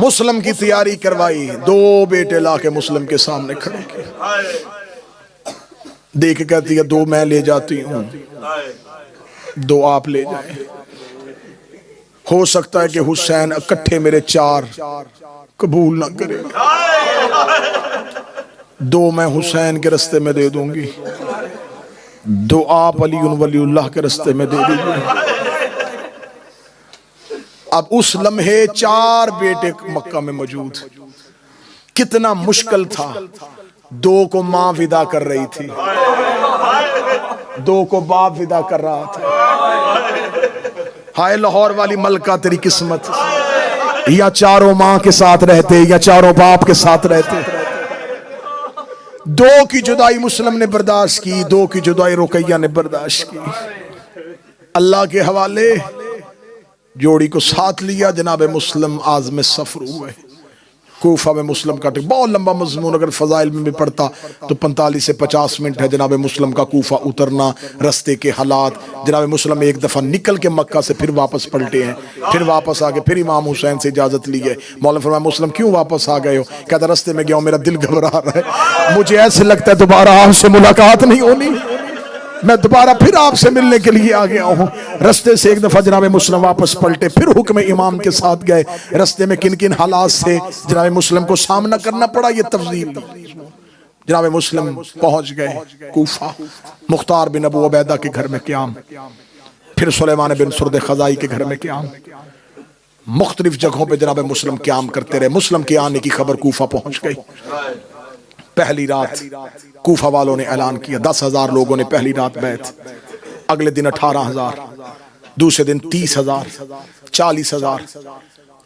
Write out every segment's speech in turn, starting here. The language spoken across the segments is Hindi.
मुस्लिम की तैयारी करवाई, दो बेटे लाके मुस्लिम के सामने खड़े किए। देख के कहती है दो मैं ले जाती हूं, दो आप ले जाए। हो सकता है कि हुसैन इकट्ठे मेरे चार कबूल ना करे, दो मैं हुसैन के रास्ते में दे दूंगी, दो आप अली वलीउल्लाह के रास्ते में दे दीजिए। अब उस लम्हे चार बेटे मक्का में मौजूद। कितना मुश्किल था, दो को मां विदा कर रही थी, दो को बाप विदा कर रहा था। हाय लाहौर वाली मलका तेरी किस्मत, या चारों मां के साथ रहते या चारों बाप के साथ रहते। दो की जुदाई मुस्लिम ने बर्दाश्त की, दो की जुदाई रुकैया ने बर्दाश्त की। अल्लाह के हवाले जोड़ी को साथ लिया, जनाब मुस्लिम आज़म सफर हुए। कूफा में मुस्लिम का बहुत लंबा मजमून, अगर फजाइल में भी पढ़ता तो 45 से 50 मिनट है। जनाब मुस्लिम का कूफा उतरना, रस्ते के हालात। जनाब मुस्लिम एक दफ़ा निकल के मक्का से फिर वापस पलटे हैं, फिर वापस आ गए, फिर इमाम हुसैन से इजाज़त ली है। मौलवी फरमाया मुस्लिम क्यों वापस आ गए हो? कहता रस्ते में गया हूँ, मेरा दिल घबरा रहा है, मुझे ऐसे लगता है दोबारा आपसे मुलाकात नहीं होनी, मैं दोबारा फिर आपसे मिलने के लिए आ गया हूँ। रस्ते से एक दफा जनाब मुस्लिम वापस पलटे, फिर हुक्म इमाम के साथ गए। रस्ते में किन किन हालात से जनाब मुस्लिम को सामना करना पड़ा, ये तफसील। जनाब मुस्लिम पहुंच गए कूफा, मुख्तार बिन अबू उबैदा के घर में क़याम, फिर सुलेमान बिन सुर्द खज़ाई के घर में क़याम। मुख्तलिफ जगहों पर जनाब मुस्लिम क़याम करते रहे। मुस्लिम के आने की खबर कूफा पहुंच गई। पहली रात कूफा वालों ने ऐलान किया, 10,000 लोगों ने पहली रात बैत, अगले दिन 18,000, दूसरे दिन 30,000, 40,000।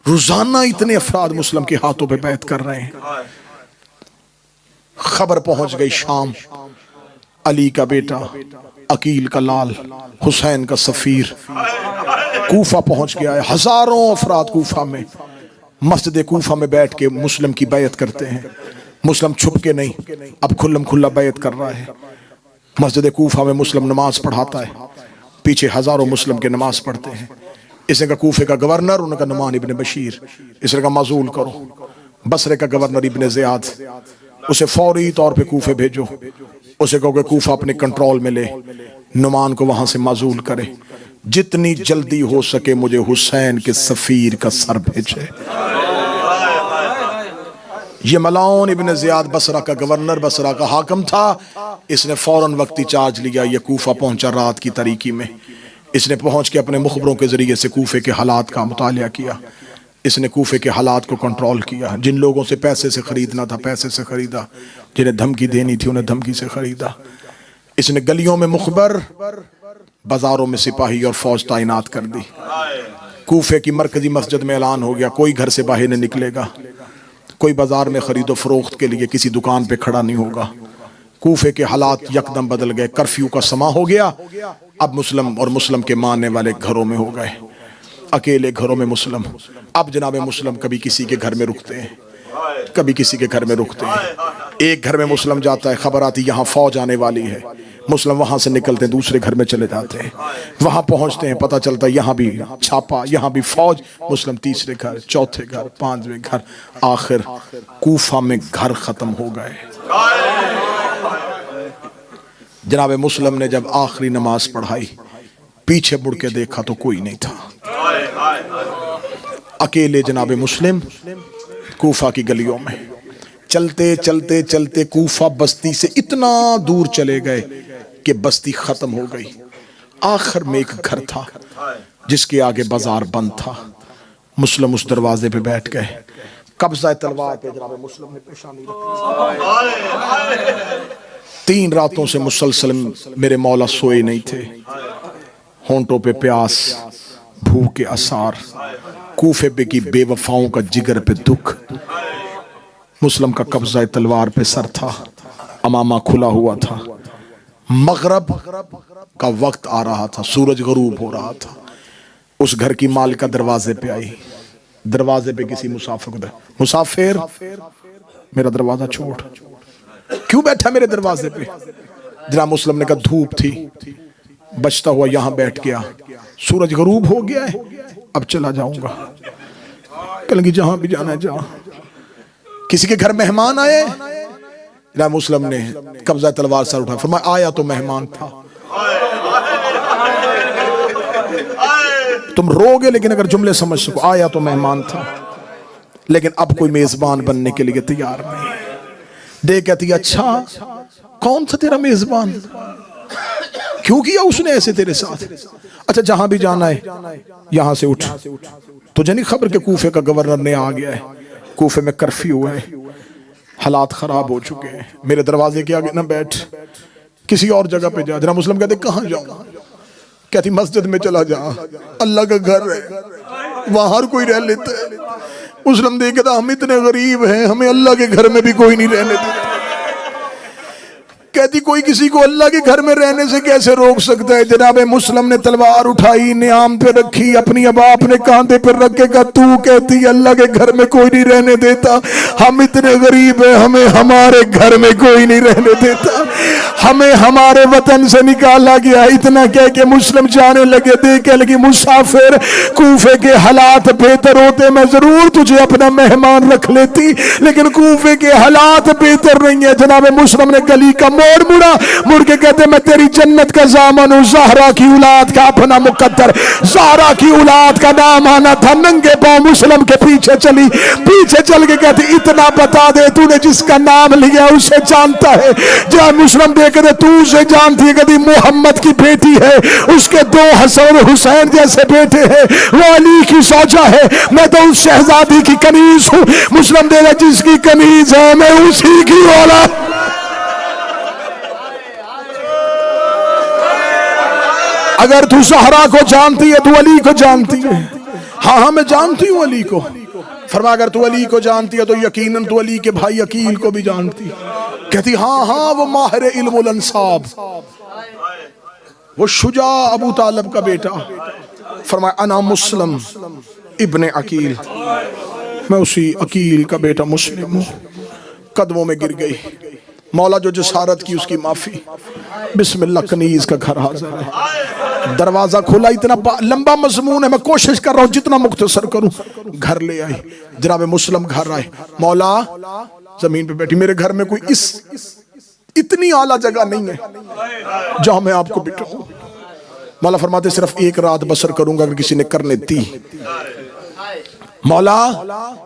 रोजाना इतने अफराद मुस्लिम के हाथों पे बैत कर रहे हैं। खबर पहुंच गई शाम, अली का बेटा, अकील का लाल, हुसैन का सफीर कूफा पहुंच गया है। हजारों अफराद कूफा में, मस्जिद कूफा में बैठ के मुस्लिम की बैत करते हैं। मुस्लिम छुप के नहीं, अब खुल्लम खुल्ला बैत कर रहा है। मस्जिद कूफा में मुस्लिम नमाज पढ़ाता है, पीछे हजारों मुस्लिम के नमाज पढ़ते हैं। इसने का कूफे का गवर्नर, उनका नुमान इब्ने बशीर, इसने का माजूल करो। बसरे का गवर्नर इब्ने ज़ियाद, उसे फौरी तौर पे कूफे भेजो, उसे कहो कि कूफा अपने कंट्रोल में ले, नुमान को वहां से माजूल करे, जितनी जल्दी हो सके मुझे हुसैन के सफीर का सर भेजे। ये मलाउन इब्ने ज़ियाद बसरा का गवर्नर, बसरा का हाकम था। इसने फौरन वक्ती चार्ज लिया। ये कूफा पहुंचा रात की तारीकी में। इसने पहुंच के अपने मुखबरों के जरिए से कूफे के हालात का मुतालिया किया। इसने कूफे के हालात को कंट्रोल किया। जिन लोगों से पैसे से खरीदना था पैसे से खरीदा, जिन्हें धमकी देनी थी उन्हें धमकी से खरीदा। इसने गलियों में मुखबर, बाजारों में सिपाही और फौज तैनात कर दी। कूफे की मरकजी मस्जिद में ऐलान हो गया, कोई घर से बाहर नहीं निकलेगा, कोई बाजार में खरीदो फरोख्त के लिए किसी दुकान पे खड़ा नहीं होगा। कूफे के हालात यकदम बदल गए। कर्फ्यू का समा हो गया। अब मुस्लिम और मुस्लिम के मानने वाले घरों में हो गए, अकेले घरों में मुस्लिम। अब जनाब मुस्लिम कभी किसी के घर में रुकते हैं, कभी किसी के घर में रुकते हैं। एक घर में मुस्लिम जाता है, खबर आती यहाँ फौज आने वाली है, मुस्लिम वहां से निकलते हैं, दूसरे घर में चले जाते हैं। वहां पहुंचते हैं, पता चलता है यहाँ भी छापा, यहाँ भी फौज। मुस्लिम तीसरे घर, चौथे घर, पांचवें घर, आखिर कूफा में घर खत्म हो गए। जनाब मुस्लिम ने जब आखिरी नमाज पढ़ाई, पीछे मुड़ के देखा तो कोई नहीं था। अकेले जनाब मुस्लिम कूफा की गलियों में चलते चलते चलते कूफा बस्ती से इतना दूर चले गए कि बस्ती खत्म हो गई। आखिर में एक घर था जिसके आगे बाजार बंद था। मुस्लिम उस दरवाजे पे बैठ गए। कब्जा तलवार पे जनाब मुस्लिम ने पेशानी रखी। 3 रातों से मुसलसल मेरे मौला सोए नहीं थे। होंठों पे प्यास, भूख के आसार, कूफे पे की बेवफाओं का जिगर पे दुख। मुस्लिम का कब्जा तलवार पे सर था, अमामा खुला हुआ था। मगरब का वक्त आ रहा था, सूरज गरूब हो रहा था। उस घर की मालिका दरवाजे पे आई। दरवाजे पे किसी मुसाफिर को, मुसाफिर मेरा दरवाजा छोड़, क्यों बैठा मेरे दरवाजे पे? जनाब मुस्लिम ने कहा धूप थी, बचता हुआ यहां बैठ गया, सूरज गरूब हो गया है, अब चला जाऊंगा। कहने लगी जहां भी जाना है जा। किसी के घर मेहमान आए, जनाब मुस्लिम ने कब्जा तलवार सर उठा, फरमाया आया तो मेहमान था। तुम रोगे लेकिन अगर जुमले समझ सको, आया तो मेहमान था लेकिन अब कोई मेजबान बनने के लिए तैयार नहीं। दे कहती अच्छा कौन था तेरा मेजबान, क्यों किया उसने ऐसे तेरे साथ? अच्छा जहां भी जाना है यहां से उठ, तुझे नहीं खबर के कूफे का गवर्नर ने आ गया है, कूफे में कर्फ्यू है, हालात खराब हो चुके हैं, मेरे दरवाजे के आगे ना बैठ, किसी और जगह पे जा। जनाब मुस्लिम कहते कहां जाऊं? कहती मस्जिद में चला जा, अल्लाह का घर है वहां हर कोई रह लेता है। मुस्लिम देखता हम इतने गरीब हैं, हमें अल्लाह के घर में भी कोई नहीं रहने देता। कहती कोई किसी को अल्लाह के घर में रहने से कैसे रोक सकता है? जनाब मुस्लिम ने तलवार उठाई, नियाम पे रखी, अपनी अबा अपने कांधे पर रख के कहा तू कहती अल्लाह के घर में कोई नहीं रहने देता, हम इतने गरीब हैं, हमें हमारे घर में कोई नहीं रहने देता, हमें हमारे वतन से निकाला गया। इतना कह के मुस्लिम जाने लगे। देखे लगी मुसाफिर कूफे के हालात बेहतर होते मैं जरूर तुझे अपना मेहमान रख लेती, लेकिन कूफे के हालात बेहतर नहीं है। जनाब मुस्लिम ने गली का मोड़ मुड़ा, मुड़ के कहते मैं तेरी जन्नत का जामन हूं, ज़हरा की औलाद का अपना मुकद्दर, ज़हरा की औलाद का नाम आना था। नंगे पांव मुस्लिम के पीछे चली, पीछे चल के कहती इतना बता दे तूने जिसका नाम लिया उसे जानता है? जब मुस्लिम देख रहे तू उसे जानती है? कहती मोहम्मद की बेटी है, उसके 2 हसन हुसैन जैसे बेटे हैं, वो अली की सौजा है, मैं तो उस शहजादी की कनीज हूं। मुस्लिम दे जिसकी कनीज है मैं उसी की औलाद। अगर तू ज़हरा को जानती है तू अली को जानती है? हाँ हाँ मैं जानती हूँ अली को। फरमा अगर तू अली को जानती है तो यकीनन तू अली के भाई अकील को भी जानती। कहती हाँ हाँ वो माहिर इल्मुल अंसाब, वो शुजा अबू तालिब का बेटा। फरमाया अना मुस्लिम इब्ने अकील, मैं उसी अकील का बेटा मुस्लिम हूँ। कदमों में गिर गई, मौला जो जसारत की उसकी माफी। बिस्मिल्लाह कनीज का घर हाजिर है, दरवाजा खोला, इतना लंबा मजमून है मैं कोशिश कर रहा हूं जितना मुख्तसर करूं। घर ले आई, जनाब मुस्लिम घर आए, मौला जमीन पे बैठी, मेरे घर में कोई इतनी आला जगह नहीं है जहां मैं आपको बिठाऊं। मौला फरमाते सिर्फ एक रात बसर करूंगा अगर किसी ने करने दी। मौला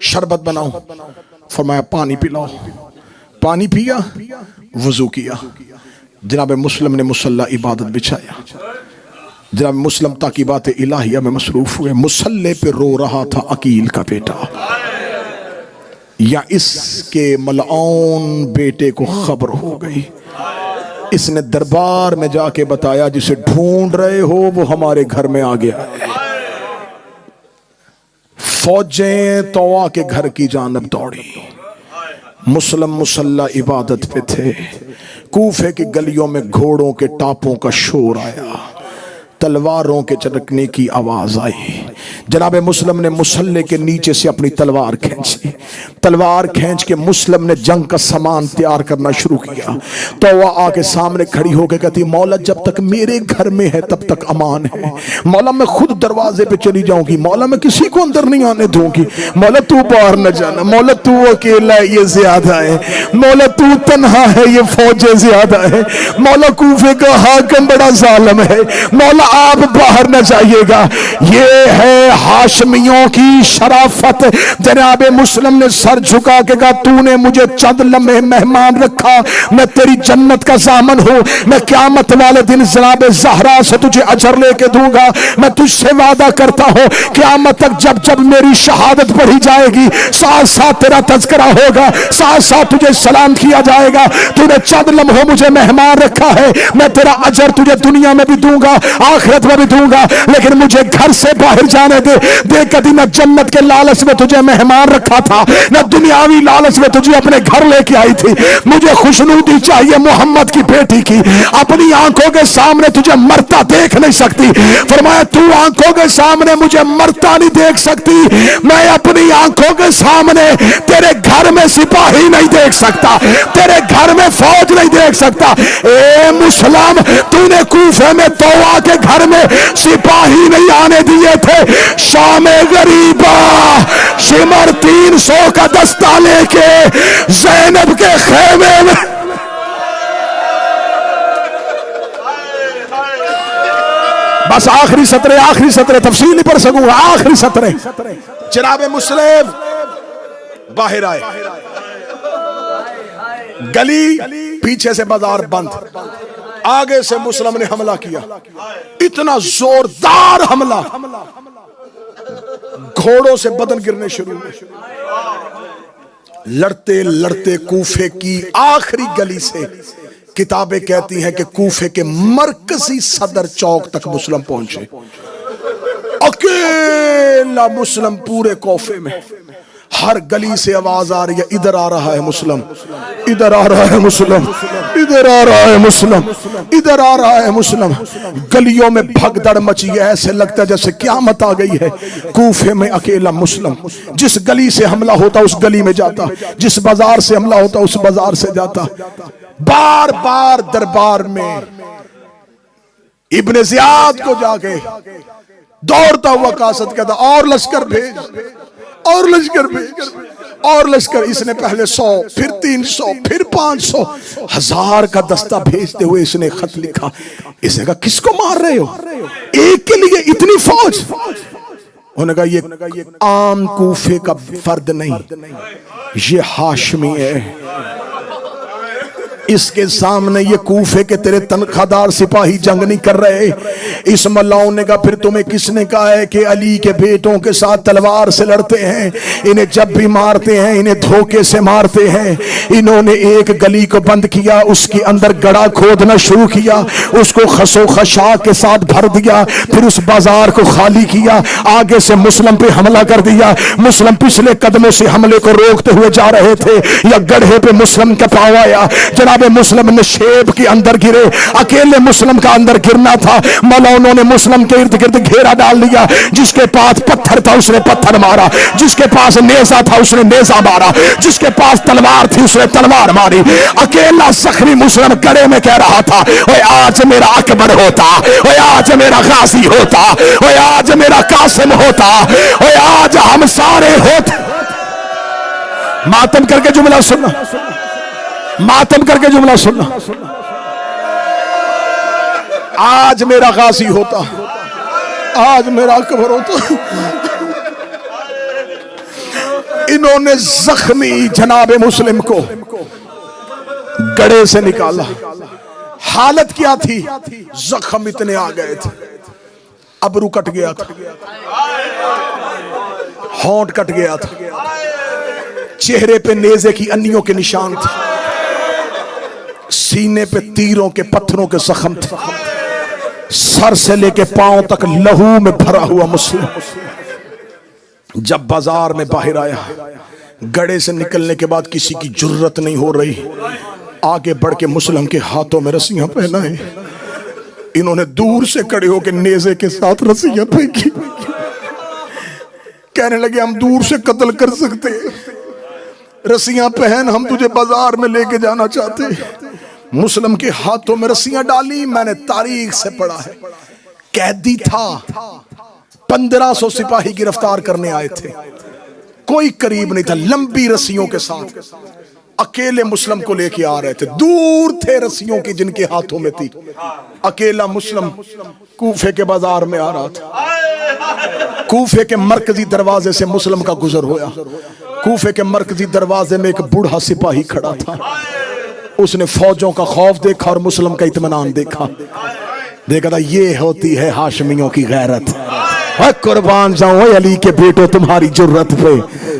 शरबत बनाओ, फरमाया पानी पिलाओ, पानी पिया, वजू किया। जनाब मुस्लिम ने मुसल्ला इबादत बिछाया। जनाब मुस्लिम ताकीबात इलाहिया में मसरूफ हुए। मुसल्ले पे रो रहा था अकील का बेटा, या इसके मलआन बेटे को खबर हो गई। इसने दरबार में जाके बताया जिसे ढूंढ रहे हो वो हमारे घर में आ गया है। फौजें तौवा के घर की जानब दौड़ी। मुस्लिम मुसल्ला इबादत पे थे। कूफे की गलियों में घोड़ों के टापों का शोर आया, तलवारों के चटकने की आवाज आई। जनाब मुस्लिम ने मुसल्ले के नीचे से अपनी तलवार खींची। तलवार खींच के मुस्लिम ने जंग का सामान तैयार करना शुरू किया। तो वह आके सामने खड़ी होकर कहती मौला जब तक मेरे घर में है तब तक अमान है। मौला मैं खुद दरवाजे पे चली जाऊंगी, मौला मैं किसी को अंदर नहीं आने दूंगी। मौला तू बाहर न जाना, मौला तू अकेला है ये ज्यादा है, मौला तू तन्हा है ये फौजें ज्यादा है, मौला कूफे का हाकिम बड़ा जालिम है, मौला आप बाहर न जाइएगा। ये है हाशमियों की शराफत। जनाब मुस्लिम ने सर झुका के कहा तूने मुझे चंद लम्हे मेहमान रखा, मैं तेरी जन्नत का जामन हूं, मैं क़यामत वाले दिन जनाब ज़हरा से तुझे अजर लेके दूंगा। मैं तुझसे वादा करता हूं क़यामत तक जब जब मेरी शहादत पढ़ी जाएगी साथ साथ तेरा तज़किरा होगा, साथ साथ तुझे सलाम किया जाएगा। तूने चंद लम्हों मुझे मेहमान रखा है, मैं तेरा अजर तुझे दुनिया में भी दूंगा आखिरत में भी दूंगा, लेकिन मुझे घर से बाहर जाने दे। देख कभी न जन्नत के लालच में तुझे मेहमान रखा था, न दुनियावी लालच में तुझे अपने घर लेके आई थी। मुझे खुशनूदी चाहिए मोहम्मद की बेटी की। अपनी आंखों के सामने तुझे मरता देख नहीं सकती। फरमाया तू आंखों के सामने मुझे मरता नहीं देख सकती, मैं अपनी आंखों के सामने तेरे घर में सिपाही नहीं देख सकता, तेरे घर में फौज नहीं देख सकता। ए मुसलमान, तूने कूफे में तौवा के घर में सिपाही नहीं आने दिए थे, शाम गरीबा शिमर 300 का दस्ता लेके ज़ैनब के खेमे में। बस आखिरी सत्र तफसील नहीं पढ़ सकूंगा, आखिरी सत्र। जनाब मुस्लिम बाहर आए, गली पीछे से बाजार बंद, आगे से मुस्लिम ने हमला किया, इतना जोरदार हमला, घोड़ों से बदन गिरने शुरू हुए। लड़ते लड़ते कूफे की आखिरी गली से, किताबें कहती हैं कि कूफे के मरकजी सदर चौक तक मुस्लिम पहुंचे। अकेला मुस्लिम पूरे कूफे में। हर गली से आवाज आ रही है, इधर आ रहा है मुस्लिम, इधर आ रहा है मुस्लिम, इधर आ रहा है मुस्लिम, इधर आ रहा है मुस्लिम। गलियों में भगदड़ मची है, ऐसे लगता है जैसे क़यामत आ गई है। कूफे में अकेला मुस्लिम, जिस गली से हमला होता उस गली में जाता, जिस बाजार से हमला होता उस बाजार से जाता। बार बार दरबार में इब्ने ज़ियाद को जाके दौड़ता हुआ कासद कहता, और लश्कर भेज, और लश्कर भेज, और लश्कर। इसने पहले 100, फिर 300, फिर 500, 1000 का दस्ता भेजते हुए इसने खत लिखा। इसने कहा किसको मार रहे हो, एक के लिए इतनी फौज? उन्होंने कहा ये आम कूफे का फर्द नहीं, ये हाशमी है। इसके सामने ये कूफे के तेरे तनख्वाहदार सिपाही जंग नहीं कर रहे। इस मल्लाओं ने कहा फिर तुम्हें किसने कहा है कि अली के बेटों के साथ तलवार से लड़ते हैं? इन्हें जब भी मारते हैं इन्हें धोखे से मारते हैं। इन्होंने एक गली को बंद किया, उसके अंदर गड़ा खोदना शुरू किया, उसको खसो खशाक के साथ भर दिया, फिर उस बाजार को खाली किया, आगे से मुस्लिम पे हमला कर दिया। मुस्लिम पिछले कदमों से हमले को रोकते हुए जा रहे थे, या गड्ढे पे मुस्लिम का पांव आया। जनाब मुस्लिम ने शेब के अंदर गिरे, अकेले मुस्लिम का अंदर गिरना था। मौलानों ने मुस्लिम के इर्द गिर्द घेरा डाल दिया। जिसके पास पत्थर था उसने पत्थर मारा, जिसके पास नेजा था उसने नेजा मारा, जिसके पास तलवार थी उसने तलवार मारी। अकेला जख्मी मुस्लिम गड़े में कह रहा था, ओए आज मेरा अकबर होता, ओए आज मेरा गाजी होता, ओए आज मेरा कासिम होता, ओए आज हम सारे होते। मातम करके जुमला सुनना, मातम करके जुमला सुनना, आज मेरा गाजी होता, आज मेरा अकबर होता। इन्होंने जख्मी जनाबे मुस्लिम को गड़े से निकाला। हालत क्या थी? जख्म इतने आ गए थे, अबरू कट गया था, होंठ कट गया था, चेहरे पे नेज़े की अन्नियों के निशान थे, सीने पे तीरों के पत्थरों के जख्म थे, सर से लेके पांव तक लहू में भरा हुआ मुस्लिम जब बाजार में बाहर आया, गड़े से निकलने के बाद किसी की जुर्रत नहीं हो रही आगे बढ़ के मुस्लिम के हाथों में रस्सियां पहनाए। इन्होंने दूर से खड़े होकर नेज़े के साथ रस्सियां फेंकी, कहने लगे हम दूर से कत्ल कर सकते, रस्सियां पहन, हम तुझे बाजार में लेके जाना चाहते। मुस्लिम के हाथों में रस्सियां डाली। मैंने तारीख से पढ़ा है, कैदी था, 1500 सिपाही गिरफ्तार करने आए थे, कोई करीब नहीं था। लंबी रस्सियों के साथ अकेले मुस्लिम को लेके आ रहे थे, दूर थे रस्सियों की जिनके हाथों में थी। अकेला मुस्लिम कूफे के बाजार में आ रहा था। कूफे के मरकजी दरवाजे से मुस्लिम का गुजर होया। कूफे के मरकजी दरवाजे में एक बूढ़ा सिपाही खड़ा था। उसने फौजों का खौफ देखा और मुस्लिम का इत्मीनान देखा। देखा था ये होती है हाशमियों की गैरत। कुर्बान जाऊं अली के बेटो तुम्हारी जुर्रत पे।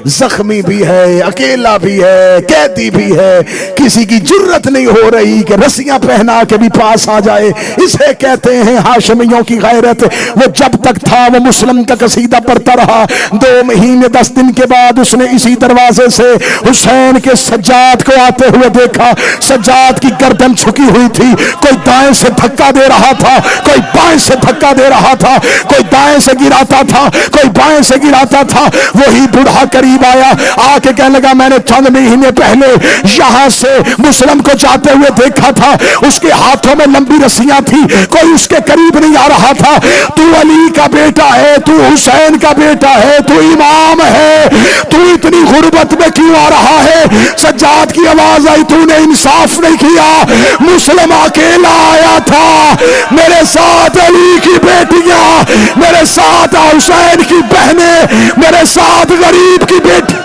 जख्मी भी है, अकेला भी है, कैदी भी है, किसी की जुर्रत नहीं हो रही कि रस्सियां पहना के भी पास आ जाए। इसे कहते हैं हाशमियों की गैरत। वो जब तक था वो मुस्लिम का कसीदा पढ़ता रहा। 2 महीने 10 दिन के बाद उसने इसी दरवाजे से हुसैन के सज्जाद को आते हुए देखा। सज्जाद की गर्दन झुकी हुई थी, कोई दाएं से धक्का दे रहा था, कोई बाएं से धक्का दे रहा था, कोई दाएं से गिराता था, कोई बाएं से गिराता था। वही बूढ़ा करीब आया, आके कहने लगा मैंने चंद महीने पहले यहां से मुस्लिम को जाते हुए देखा था, उसके हाथों में लंबी रस्सियां थी, कोई उसके करीब नहीं आ रहा था। तू अली का बेटा है, तू हुसैन का बेटा है, तू इमाम है, तू इतनी गुर्बत में क्यों आ रहा है? सज्जाद की आवाज आई, तूने इंसाफ नहीं किया, मुस्लिम अकेला आया था, मेरे साथ अली की बेटियां, मेरे साथ हुसैन की बहनें, मेरे साथ गरीब की बेटी।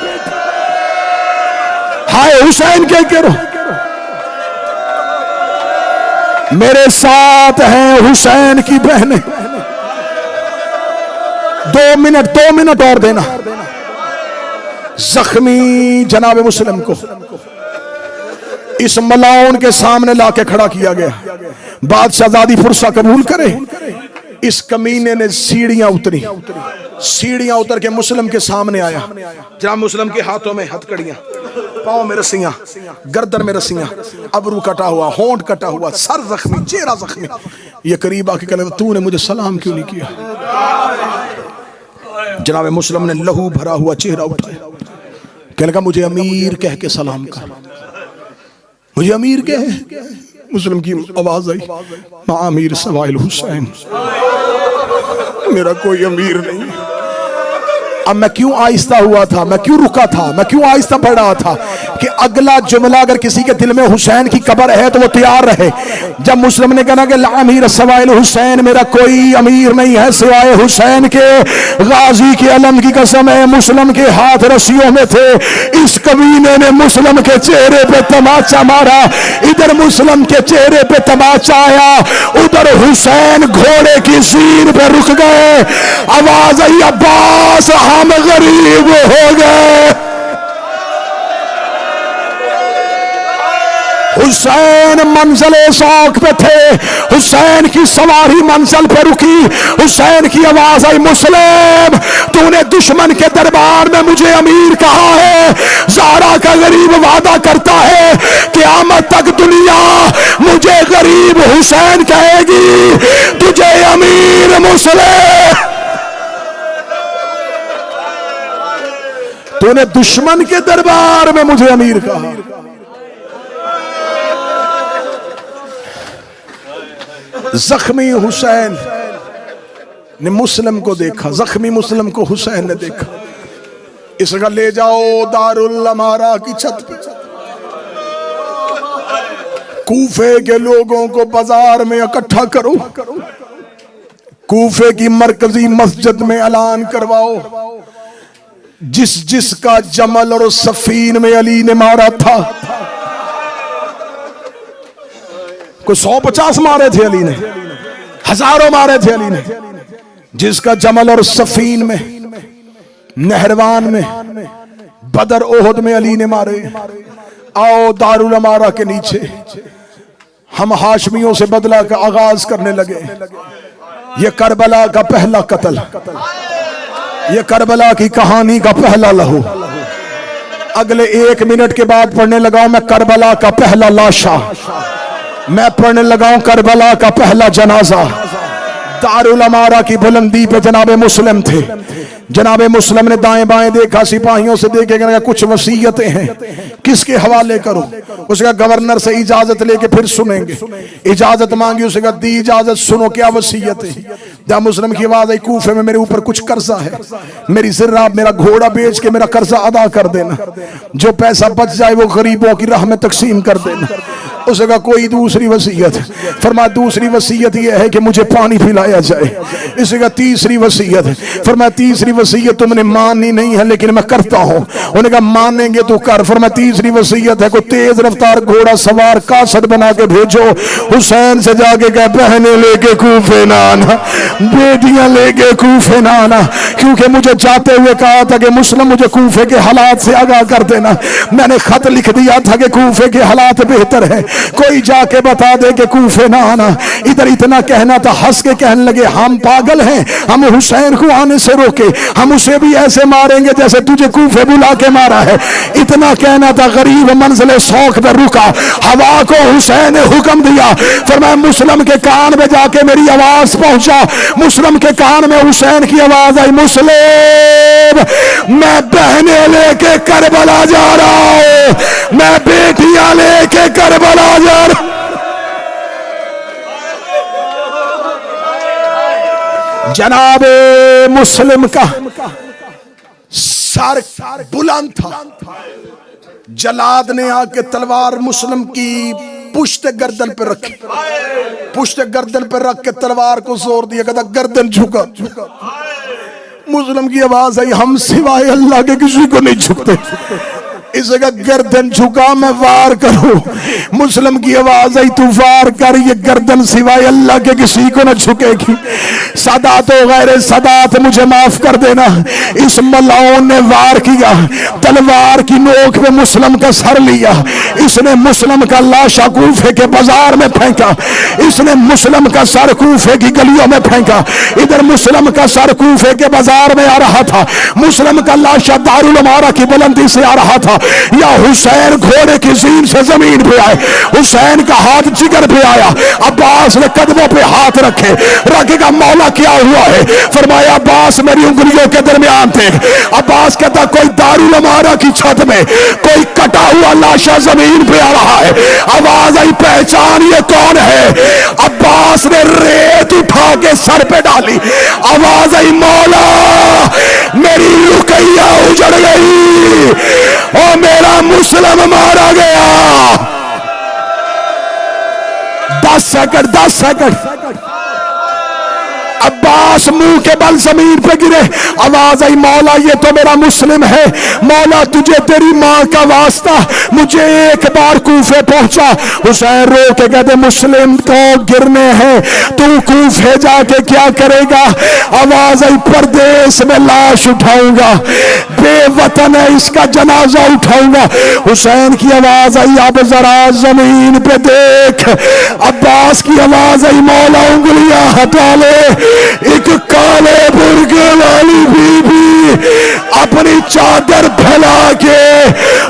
हाय हुसैन के करो, मेरे साथ हैं हुसैन की बहनें। 2 मिनट और देना। जख्मी जनाब मुस्लिम को इस मलाउन के सामने लाके खड़ा किया गया। बादशाहजादी फुर्सा कबूल करे। इस कमीने ने सीढ़ियां उतर के मुस्लिम के सामने आया। जनाब मुस्लिम के हाथों में हथकड़ियां, पांव में रस्सियां, गर्दन में रस्सियां, अबरू कटा हुआ, होंठ कटा हुआ, सर जख्मी, चेहरा जख्मी। ये करीब आके कहने लगा तूने मुझे सलाम क्यों नहीं किया? जनाब मुस्लिम ने लहू भरा हुआ चेहरा उठाया, कहने लगा मुझे अमीर कह के सलाम कर, मुझे अमीर कह। मुस्लिम की आवाज आई, मा अमीर सवाइल हुसैन, मेरा कोई अमीर नहीं। अब मैं क्यों आहिस्ता हुआ था, मैं क्यों रुका था, मैं क्यों आहिस्ता बढ़ रहा था कि अगला जुमला अगर किसी के दिल में हुसैन की कब्र है तो वो तैयार रहे। जब मुस्लिम ने कहा कि ला अमीर सवाइल हुसैन, मेरा कोई अमीर नहीं है सिवाय हुसैन के, गाजी के अलम की कसम है, मुस्लिम के हाथ रस्सियों में थे। इस कमीने ने मुस्लिम के चेहरे पे तमाचा मारा, इधर मुस्लिम के चेहरे पे तमाचा आया, उधर हुसैन घोड़े की सीन पे रुक गए। आवाज आई, अब्बास हम गरीब हो गए। हुसैन मंजिल शौक पे थे, हुसैन की सवारी मंजिल पे रुकी। हुसैन की आवाज आई, मुस्लिम तूने दुश्मन के दरबार में मुझे अमीर कहा है, ज़हरा का गरीब वादा करता है क़यामत तक दुनिया मुझे गरीब हुसैन कहेगी, तुझे अमीर मुस्लिम। तूने दुश्मन के दरबार में मुझे अमीर कहा। जख्मी हुसैन ने मुस्लिम को देखा, जख्मी मुस्लिम को हुसैन ने देखा। इसका ले जाओ दारुल अमारा की छत पे, कूफे के लोगों को बाजार में इकट्ठा करो, कूफे की मरकजी मस्जिद में ऐलान करवाओ, जिसका जमल और सफीन में अली ने मारा था। कोई 150 मारे थे अली ने, हजारों मारे थे अली ने। जिसका जमल और सफीन में, नहरवान में, बदर ओहद में अली ने मारे। आओ दारुल अमारा के नीचे हम हाशमियों से बदला का आगाज करने लगे। ये करबला का पहला कत्ल, ये करबला की कहानी का पहला लहू। अगले 1 मिनट के बाद पढ़ने लगा मैं करबला का पहला लाशा, मैं पढ़ने लगा करबला का पहला जनाजा। दारुल अमारा की बुलंदी पे जनाबे मुस्लिम थे। जनाबे मुस्लिम ने दाएं बाएं देखा, सिपाहियों से देखे कुछ वसीयतें हैं, किसके हवाले करो? उसका गवर्नर से इजाजत लेके फिर सुनेंगे। इजाजत मांगी, उसका दी इजाजत, सुनो क्या वसीयत है। जब मुस्लिम की आवाज आई, कूफे में मेरे ऊपर कुछ कर्जा है, मेरी जिर्रा मेरा घोड़ा बेच के मेरा कर्जा अदा कर देना, जो पैसा बच जाए वो गरीबों की राह में तकसीम कर देना। उसका कोई दूसरी वसीयत, फरमा दूसरी वसीयत यह है कि मुझे पानी पिलाया जाए। इसका तीसरी वसीयत, फरमा तीसरी वसीयत तुमने माननी नहीं है लेकिन मैं करता हूं। उन्होंने कहा मानेंगे तो कर। फरमा तीसरी वसीयत है कोई तेज रफ्तार घोड़ा सवार कासद बना के भेजो, हुसैन से जाके कह बहने लेके कूफे ना आना, बेटियां लेके कूफे ना आना, क्योंकि मुझे जाते हुए कहा था कि मुस्लिम मुझे कूफे के हालात से आगाह कर देना। मैंने खत लिख दिया था कि कूफे के हालात बेहतर है, कोई जाके बता दे कि कूफे ना आना। इधर इतना कहना था, हंस के कहने लगे हम पागल हैं, हम हुसैन को आने से रोके, हम उसे भी ऐसे मारेंगे जैसे तुझे कूफे बुला के मारा है। इतना कहना था, गरीब मंजिले शौक पर रुका। हवा को हुसैन ने हुक्म दिया, फरमाया मुस्लिम के कान में जाके मेरी आवाज पहुंचा। मुस्लिम के कान में हुसैन की आवाज आई, मुस्लिम मैं बहने लेके करबला जा रहा हूं, मैं बेटियां लेके करबला जा रहा हूं। जनाबे मुस्लिम का सर बुलंद था। जलाद ने आके तलवार मुस्लिम की पुश्त गर्दन पे रखी, पुश्त गर्दन पे रख के तलवार को जोर दिया, कहता गर्दन झुका। मुस्लिम की आवाज आई, हम सिवाय अल्लाह के किसी को नहीं झुकते। इस जगह गर्दन झुका, मैं वार करूं। मुस्लिम की आवाज आई, तू वार कर, ये गर्दन सिवाय अल्लाह के किसी को न झुकेगी। सदात हो गैर सदात, मुझे माफ कर देना। इस मलाउन ने वार किया, तलवार की नोक पे मुस्लिम का सर लिया। इसने मुस्लिम का लाशा कूफे के बाजार में फेंका, इसने मुस्लिम का सर कूफे की गलियों में फेंका। इधर मुस्लिम का सर कूफे के बाजार में आ रहा था, मुस्लिम का लाशा दारुल अमारा की बुलंदी से आ रहा था। या हुसैन घोड़े की जीन से जमीन पे आए, हुसैन का हाथ जिगर पे आया। अब्बास ने कदमों पे हाथ रखे, रखेगा मौला क्या हुआ है? फरमाया अब्बास मेरी उंगलियों के दरमियान थे। अब्बास कहता कोई दारुल अमारा की छत में कोई कटा हुआ लाशा जमीन पे आ रहा है। आवाज आई, पहचान ये कौन है? अब्बास ने रेत उठा के सर पे डाली। आवाज आई, मौला मेरी रुकैया उजड़ गई और मेरा मुस्लिम मारा गया। 10 सेकंड 10 सेकंड। अब्बास मुंह के बल जमीन पे गिरे। आवाज आई, मौला ये तो मेरा मुस्लिम है, मौला तुझे तेरी माँ का वास्ता मुझे एक बार कूफे पहुंचा। हुसैन रो के कहते मुस्लिम तो गिरने हैं, तू कूफे जाके क्या करेगा? आवाज आई, परदेश में लाश उठाऊंगा, बेवतन है इसका जनाजा उठाऊंगा। हुसैन की आवाज आई, अब जरा जमीन पे देख। अब्बास की आवाज आई, मौला उंगलियां हटा ले। एक काले बुर्गे वाली बीबी अपनी चादर फैला के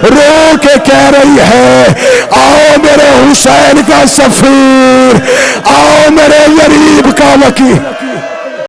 रो के कह रही है, आओ मेरे हुसैन का सफीर, आओ मेरे गरीब का वकील।